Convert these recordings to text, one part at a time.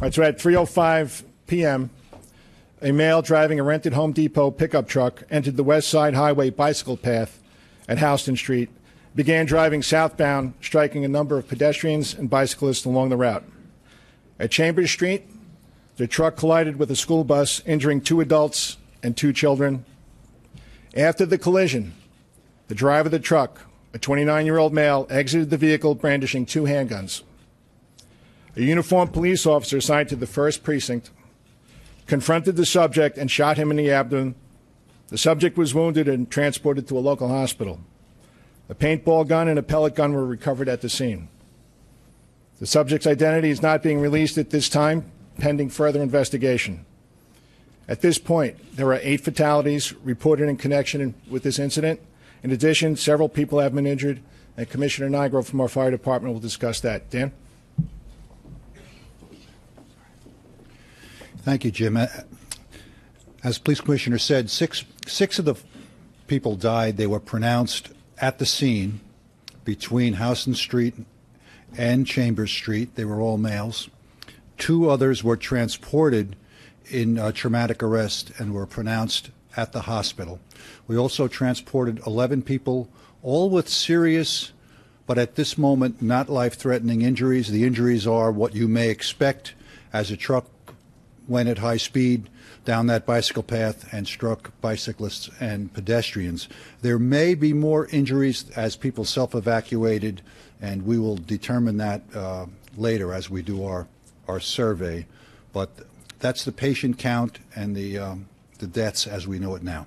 right, so at 3:05 p.m., a male driving a rented Home Depot pickup truck entered the West Side Highway bicycle path at Houston Street, began driving southbound, striking a number of pedestrians and bicyclists along the route. At Chambers Street, the truck collided with a school bus, injuring 2 adults and 2 children. After the collision, the driver of the truck, a 29-year-old male, exited the vehicle brandishing 2 handguns. A uniformed police officer assigned to the 1st Precinct confronted the subject and shot him in the abdomen. The subject was wounded and transported to a local hospital. A paintball gun and a pellet gun were recovered at the scene. The subject's identity is not being released at this time, pending further investigation. At this point, there are 8 fatalities reported in connection with this incident. In addition, several people have been injured, and Commissioner Nigro from our fire department will discuss that. Dan? Thank you, Jim. As Police Commissioner said, six of the people died. They were pronounced at the scene between Houston Street and Chambers Street. They were all males. 2 others were transported in traumatic arrest and were pronounced at the hospital. We also transported 11 people, all with serious, but at this moment not life-threatening injuries. The injuries are what you may expect as a truck went at high speed down that bicycle path and struck bicyclists and pedestrians. There may be more injuries as people self-evacuated, and we will determine that later as we do our survey. But that's the patient count and the deaths as we know it now.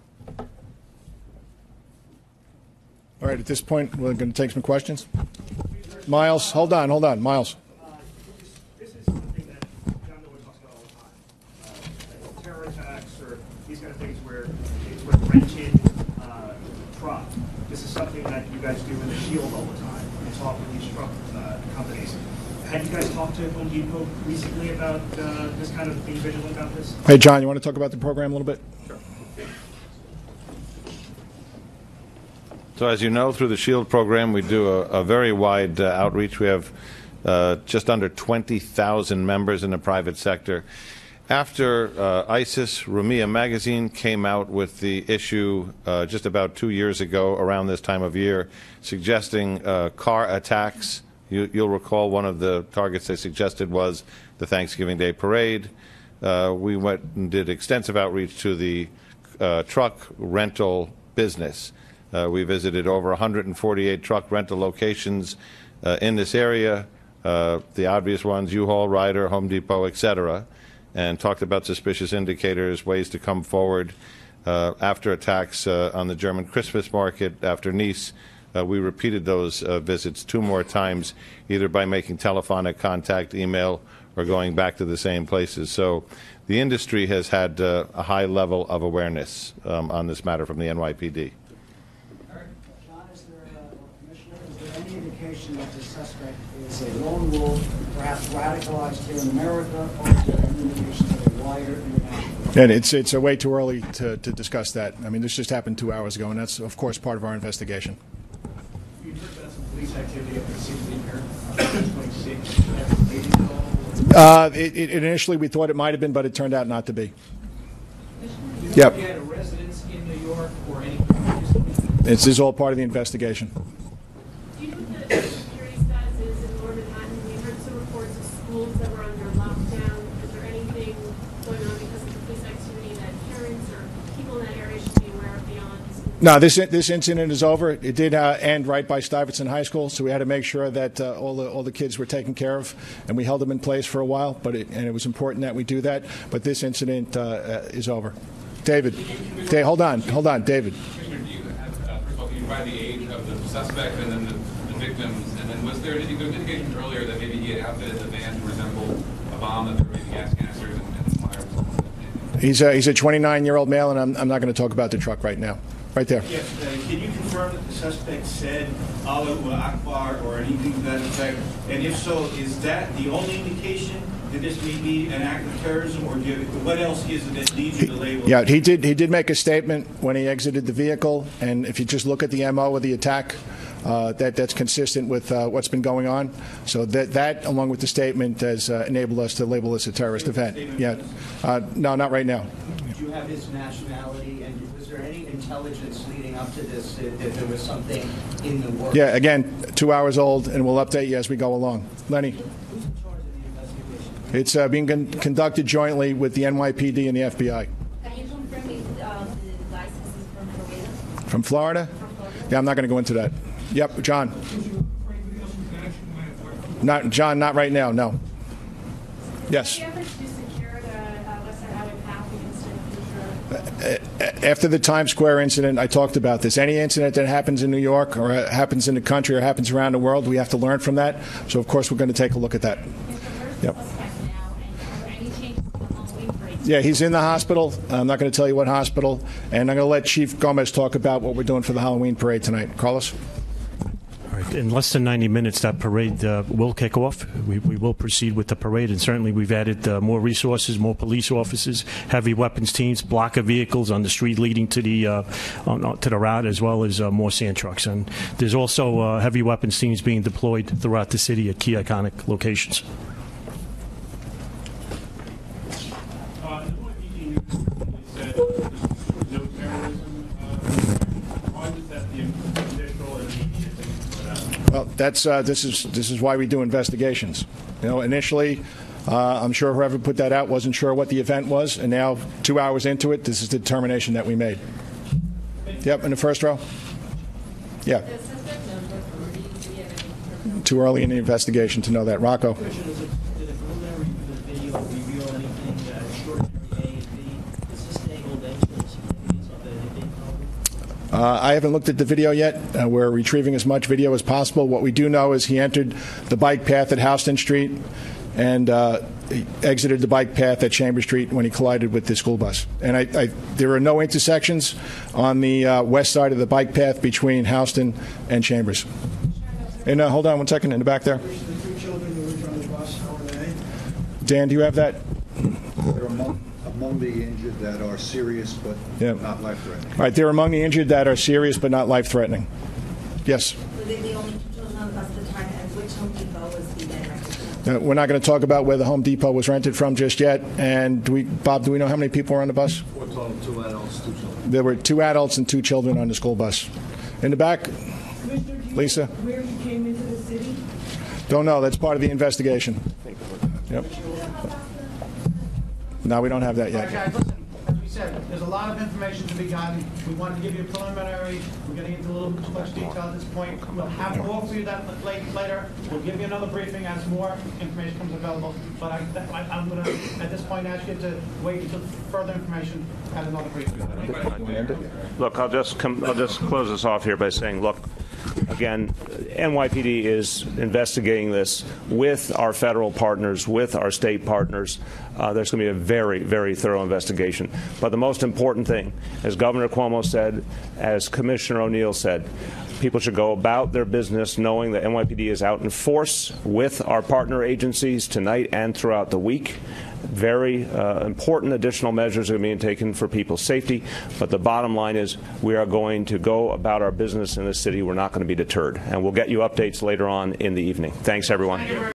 All right, at this point, we're going to take some questions. Miles, hold on, Miles. This is something that John Miller talks about all the time. Terror attacks or these kind of things where it's with rented truck. This is something that you guys do in the Shield all the time. You talk with these truck companies. Have you guys talked to Home Depot recently about this kind of being vigilant about this? Hey, John, you want to talk about the program a little bit? Sure. So as you know, through the SHIELD program, we do a very wide outreach. We have just under 20,000 members in the private sector. After ISIS, Rumiyah magazine came out with the issue just about 2 years ago, around this time of year, suggesting car attacks. You'll recall one of the targets they suggested was the Thanksgiving Day parade. We went and did extensive outreach to the truck rental business. We visited over 148 truck rental locations in this area, the obvious ones, U-Haul, Ryder, Home Depot, etc., and talked about suspicious indicators, ways to come forward. After attacks on the German Christmas market, after Nice, we repeated those visits 2 more times, either by making telephonic contact, email, or going back to the same places. So the industry has had a high level of awareness on this matter from the NYPD. John, is there any indication that the suspect is a lone wolf, perhaps radicalized here in America, or is there any indication of a wider international? And it's way too early to discuss that. I mean, this just happened 2 hours ago, and that's, of course, part of our investigation. You heard about some police activity after 16 here, 26, Initially, we thought it might have been, but it turned out not to be. Yep. You had a residence in New York or any? This is all part of the investigation. Do you know what the security status is in Lower Manhattan? We heard some reports of schools that were under lockdown. Is there anything going on because of the police activity that parents or people in that area should be aware of beyond? No, this incident is over. It did end right by Stuyvesant High School, so we had to make sure that all the kids were taken care of, and we held them in place for a while. It was important that we do that. But this incident is over. David, hold on, David. Commissioner, do you have, first of all, can you provide the age of the suspect and then the victims? And then was there any good indications earlier that maybe he had outfitted the van to resemble a bomb that there were gas canisters and fire? He's a 29-year-old male, and I'm not going to talk about the truck right now. Right there. Yes. Can you confirm that the suspect said Allahu Akbar or anything to that effect? And if so, is that the only indication that this may be an act of terrorism, or what else is it that leads you to label? Yeah, he did make a statement when he exited the vehicle, and if you just look at the MO of the attack, that's consistent with what's been going on. So that along with the statement, has enabled us to label this a terrorist event. Yeah, no, not right now. Do you have his nationality, and was there any intelligence leading up to this that there was something in the works? Yeah, again, 2 hours old, and we'll update you as we go along. Lenny. Who's in charge of the investigation? It's being conducted jointly with the NYPD and the FBI. Can you confirm if the license is from Florida? From Florida? Yeah, I'm not going to go into that. Yep, John. Not John. Not right now. No. Yes. After the Times Square incident, I talked about this. Any incident that happens in New York or happens in the country or happens around the world, we have to learn from that. So, of course, we're going to take a look at that. Yep. Yeah, he's in the hospital. I'm not going to tell you what hospital. And I'm going to let Chief Gomez talk about what we're doing for the Halloween parade tonight. Carlos? All right. In less than 90 minutes, that parade will kick off. We will proceed with the parade, and certainly we've added more resources, more police officers, heavy weapons teams, blocker vehicles on the street leading to the route, as well as more sand trucks. And there's also heavy weapons teams being deployed throughout the city at key iconic locations. Well, that's this is why we do investigations. You know, initially, I'm sure whoever put that out wasn't sure what the event was, and now 2 hours into it, this is the determination that we made. Yep, in the first row. Yeah. Too early in the investigation to know that. Rocco. I haven't looked at the video yet. We're retrieving as much video as possible. What we do know is he entered the bike path at Houston Street and he exited the bike path at Chambers Street when he collided with the school bus. And there are no intersections on the west side of the bike path between Houston and Chambers. And hold on one second, in the back there. Dan, do you have that? They're among the injured that are serious but not life-threatening. All right, they're among the injured that are serious but not life-threatening. Yes? Were they the only two children on the bus at the time, and which Home Depot was the then rented? We're not going to talk about where the Home Depot was rented from just yet. And Bob, do we know how many people were on the bus? 4 total, 2 adults, 2 children. There were 2 adults and 2 children on the school bus. In the back, Lisa? Where he came into the city? Don't know. That's part of the investigation. Yep. No, we don't have that yet. All right, guys, listen. As we said, there's a lot of information to be gotten. We wanted to give you a preliminary. We're getting into a little bit too much detail at this point. We'll have more for you that later. We'll give you another briefing as more information comes available. But I'm going to, at this point, ask you to wait until further information at another briefing. Look, I'll just close this off here by saying, look, again, NYPD is investigating this with our federal partners, with our state partners. There's going to be a very, very thorough investigation. But the most important thing, as Governor Cuomo said, as Commissioner O'Neill said, people should go about their business knowing that NYPD is out in force with our partner agencies tonight and throughout the week. Very important additional measures are being taken for people's safety. But the bottom line is we are going to go about our business in this city. We're not going to be deterred. And we'll get you updates later on in the evening. Thanks, everyone.